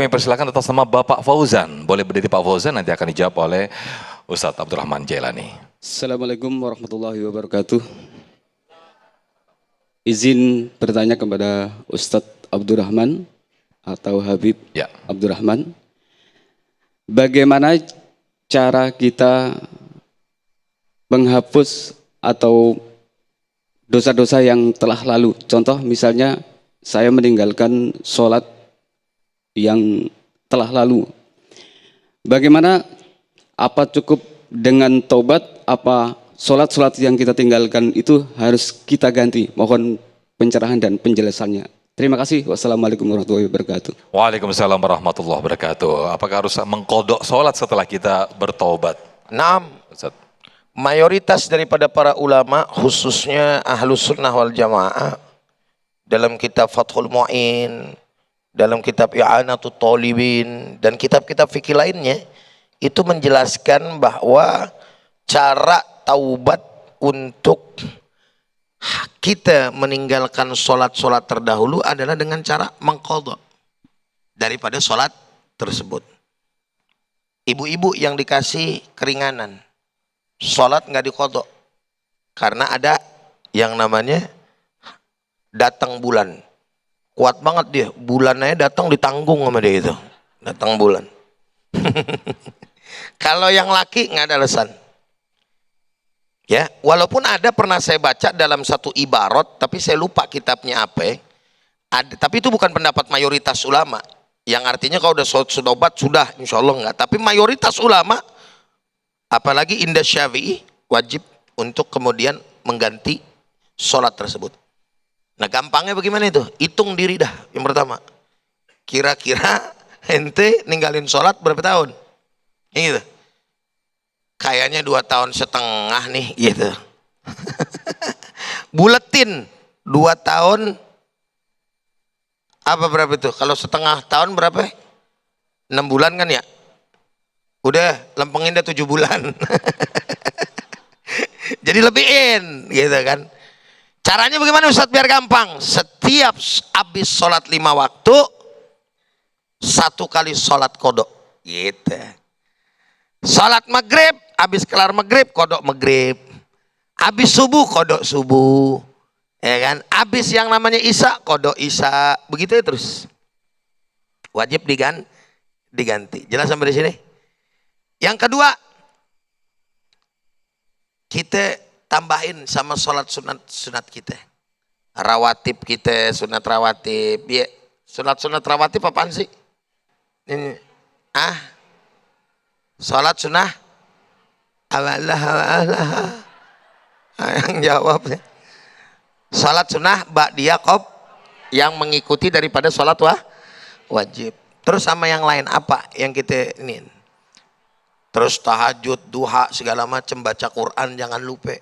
Kami persilakan atas nama Bapak Fauzan. Boleh berdiri Pak Fauzan, nanti akan dijawab oleh Ustadz Abdurrahman Jailani. Assalamualaikum warahmatullahi wabarakatuh. Izin bertanya kepada Ustadz Abdurrahman atau Habib Ya. Abdurrahman. Bagaimana cara kita menghapus atau dosa-dosa yang telah lalu? Contoh misalnya saya meninggalkan sholat yang telah lalu. Bagaimana, apa cukup dengan taubat, apa sholat-sholat yang kita tinggalkan itu harus kita ganti? Mohon pencerahan dan penjelasannya. Terima kasih. Wassalamualaikum warahmatullahi wabarakatuh. Waalaikumsalam warahmatullahi wabarakatuh. Apakah harus mengkodok sholat setelah kita bertaubat? Naam, Ustaz. mayoritas daripada para ulama khususnya Ahlus Sunnah wal Jamaah dalam kitab Fathul Mu'in, dalam kitab I'anatul Talibin dan kitab-kitab fikih lainnya itu menjelaskan bahwa cara taubat untuk kita meninggalkan sholat-sholat terdahulu adalah dengan cara mengqadha daripada sholat tersebut. Ibu-ibu yang dikasih keringanan, sholat nggak diqadha karena ada yang namanya datang bulan. Kuat banget dia, bulannya datang ditanggung sama dia itu, datang bulan. Kalau yang laki nggak ada alasan. Ya, walaupun ada pernah saya baca dalam satu ibarat, tapi saya lupa kitabnya apa. Ada, tapi itu bukan pendapat mayoritas ulama. Yang artinya kalau udah sudah obat sudah, insya Allah enggak. Tapi mayoritas ulama, apalagi Indah Syafi'i, wajib untuk kemudian mengganti sholat tersebut. Nah gampangnya bagaimana itu? Hitung diri dah yang pertama. Kira-kira ente ninggalin sholat berapa tahun? Ini gitu. Kayaknya 2 tahun setengah nih gitu. Buletin 2 tahun apa berapa itu? Kalau setengah tahun berapa? 6 bulan kan ya? Udah lempengin dah 7 bulan. Jadi lebihin gitu kan. Caranya bagaimana Ustaz biar gampang? Setiap habis sholat 5 waktu 1 kali sholat kodok gitu. Sholat maghrib, habis kelar maghrib kodok maghrib. Habis subuh kodok subuh. Ya kan? Habis yang namanya isya kodok isya. Begitu ya terus. Wajib diganti. Jelas sampai di sini? Yang kedua, kita tambahin sama sholat sunat kita. Rawatib kita, sunat rawatib. Ya, sunat rawatib apaan sih? Ini, sholat sunnah. Allah. Yang jawab ya. Sholat sunnah ba'diyah qob yang mengikuti daripada sholat wajib. Terus sama yang lain apa yang kita ini? Terus tahajud, duha, segala macam, baca Quran jangan lupa.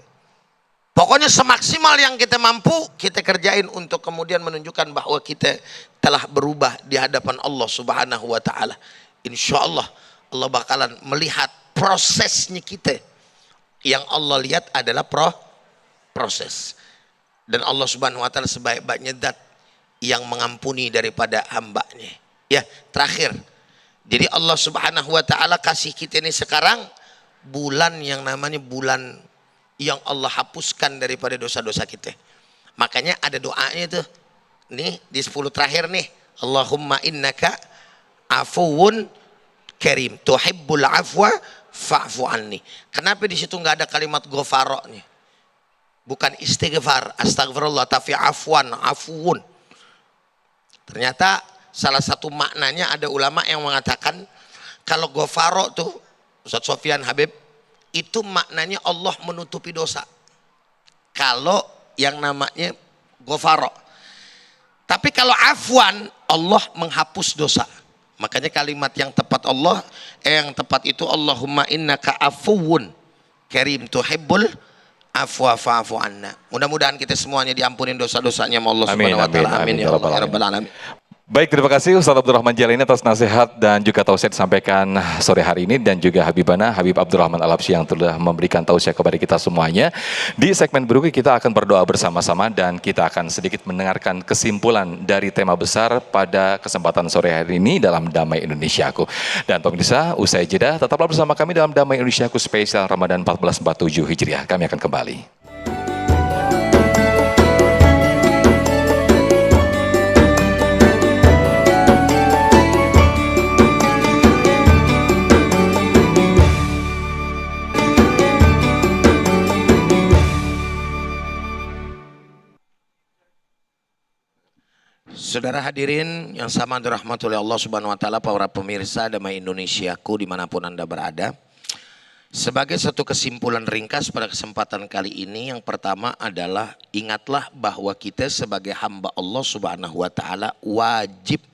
Pokoknya semaksimal yang kita mampu kita kerjain untuk kemudian menunjukkan bahwa kita telah berubah di hadapan Allah Subhanahu wa taala. Insyaallah Allah bakalan melihat prosesnya kita. Yang Allah lihat adalah proses. Dan Allah Subhanahu wa taala sebaik-baiknya zat yang mengampuni daripada hambanya. Ya, terakhir. Jadi Allah Subhanahu wa taala kasih kita ini sekarang bulan yang namanya bulan yang Allah hapuskan daripada dosa-dosa kita. Makanya ada doanya tuh. Nih di 10 terakhir nih. Allahumma innaka afuwun karim. Tuhibbul afwa fa'fu anni. Kenapa di situ nggak ada kalimat ghafara nih? Bukan istighfar, astagfirullah, tapi afwan, afuun. Ternyata salah satu maknanya ada ulama yang mengatakan kalau ghafara tuh Ustaz Sofyan Habib itu maknanya Allah menutupi dosa. Kalau yang namanya ghafara. Tapi kalau afwan Allah menghapus dosa. Makanya kalimat yang tepat yang tepat itu Allahumma innaka afuwun karim tuhibbul afwa fa'fu anna. Mudah-mudahan kita semuanya diampunin dosa-dosanya sama Allah Subhanahu wa taala. Amin ya rabbal alamin. Baik, terima kasih Ustaz Abdurrahman Jalani atas nasihat dan juga tausiah disampaikan sore hari ini, dan juga Habibana Habib Abdurrahman Al-Habsyi yang telah memberikan tausiah kepada kita semuanya. Di segmen berikut kita akan berdoa bersama-sama dan kita akan sedikit mendengarkan kesimpulan dari tema besar pada kesempatan sore hari ini dalam Damai Indonesiaku. Dan pemirsa, usai jeda tetaplah bersama kami dalam Damai Indonesiaku spesial Ramadan 1447 Hijriah. Kami akan kembali. Saudara hadirin yang sama dirahmati oleh Allah Subhanahu wa taala, para pemirsa Damai Indonesiaku dimanapun Anda berada. Sebagai satu kesimpulan ringkas pada kesempatan kali ini, yang pertama adalah ingatlah bahwa kita sebagai hamba Allah Subhanahu wa taala wajib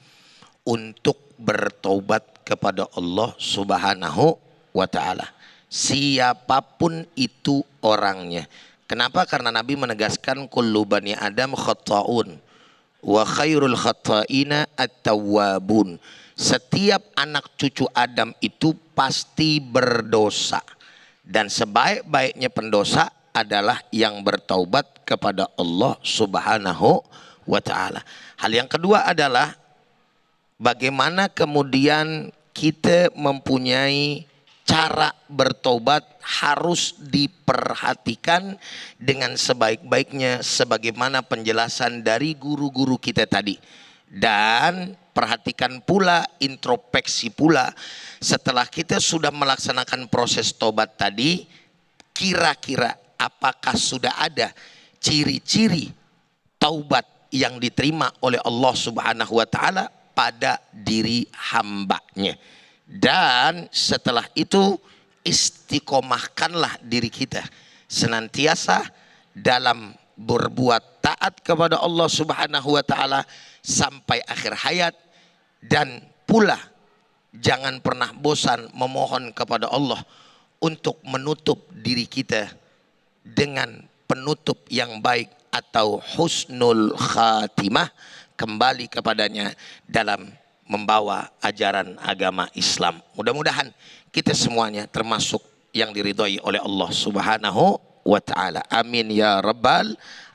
untuk bertobat kepada Allah Subhanahu wa taala. Siapapun itu orangnya. Kenapa? Karena Nabi menegaskan kullu bani Adam khata'un wa khairul khata'ina at-tawwabun. Setiap anak cucu Adam itu pasti berdosa, dan sebaik-baiknya pendosa adalah yang bertaubat kepada Allah Subhanahu wa taala. Hal yang kedua adalah bagaimana kemudian kita mempunyai cara bertobat harus diperhatikan dengan sebaik-baiknya sebagaimana penjelasan dari guru-guru kita tadi. Dan perhatikan pula, introspeksi pula, setelah kita sudah melaksanakan proses tobat tadi, kira-kira apakah sudah ada ciri-ciri taubat yang diterima oleh Allah Subhanahu wa taala pada diri hambanya. Dan setelah itu istiqomahkanlah diri kita senantiasa dalam berbuat taat kepada Allah Subhanahu wa taala sampai akhir hayat, dan pula jangan pernah bosan memohon kepada Allah untuk menutup diri kita dengan penutup yang baik atau husnul khatimah, kembali kepadanya dalam membawa ajaran agama Islam. Mudah-mudahan kita semuanya termasuk yang diridhai oleh Allah Subhanahu wa taala. Amin ya rabbal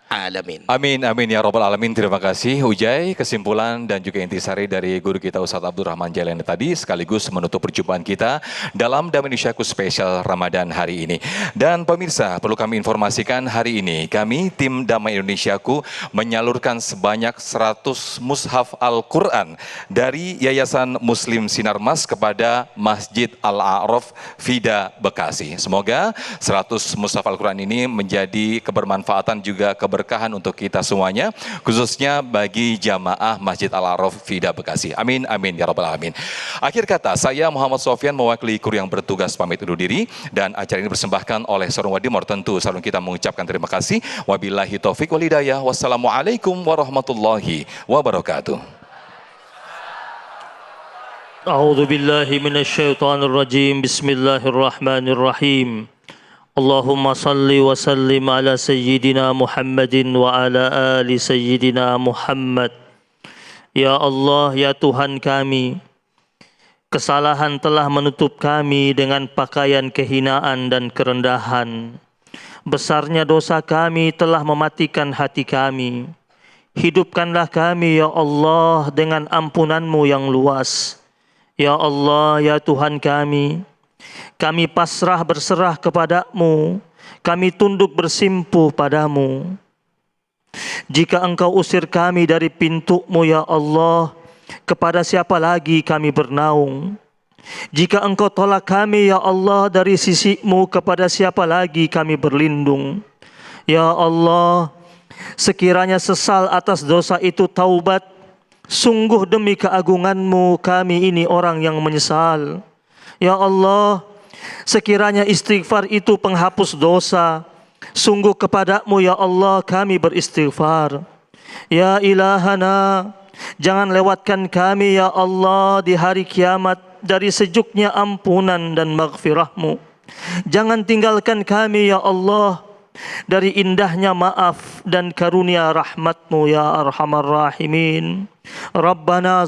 alamin. Amin, amin ya rabbal alamin. Terima kasih Ujai, kesimpulan dan juga intisari dari guru kita Ustaz Abdurrahman Jalani tadi, sekaligus menutup perjumpaan kita dalam Damai Indonesiaku spesial Ramadan hari ini. Dan pemirsa, perlu kami informasikan hari ini kami tim Damai Indonesiaku menyalurkan sebanyak 100 mushaf Al-Quran dari Yayasan Muslim Sinar Mas kepada Masjid Al-A'raf Fida Bekasi. Semoga 100 mushaf Al-Quran ini menjadi kebermanfaatan juga keberkahan untuk kita semuanya, khususnya bagi jamaah Masjid Al-A'raf Fida Bekasi. Amin, amin ya rabbal alamin. Akhir kata, saya Muhammad Sofyan mewakili kru yang bertugas pamit undur diri, dan acara ini dipersembahkan oleh Sarung Wadimor. Tentu Sarung kita mengucapkan terima kasih. Wabillahi taufik wal hidayah. Wassalamualaikum warahmatullahi wabarakatuh. A'udzu billahi minasyaitonir rajim. Bismillahirrahmanirrahim. Allahumma salli wa sallim ala sayyidina Muhammadin wa ala ali sayyidina Muhammad. Ya Allah, ya Tuhan kami, kesalahan telah menutup kami dengan pakaian kehinaan dan kerendahan. Besarnya dosa kami telah mematikan hati kami. Hidupkanlah kami ya Allah dengan ampunan-Mu yang luas. Ya Allah, ya Tuhan kami pasrah berserah kepada-Mu, kami tunduk bersimpuh pada-Mu. Jika Engkau usir kami dari pintu-Mu ya Allah, kepada siapa lagi kami bernaung? Jika Engkau tolak kami ya Allah dari sisi-Mu, kepada siapa lagi kami berlindung? Ya Allah, sekiranya sesal atas dosa itu taubat, sungguh demi keagungan-Mu kami ini orang yang menyesal. Ya Allah, sekiranya istighfar itu penghapus dosa, sungguh kepada-Mu ya Allah kami beristighfar. Ya ilahana, jangan lewatkan kami ya Allah di hari kiamat dari sejuknya ampunan dan maghfirah-Mu. Jangan tinggalkan kami ya Allah dari indahnya maaf dan karunia rahmat-Mu ya arhamar rahimin. Rabbana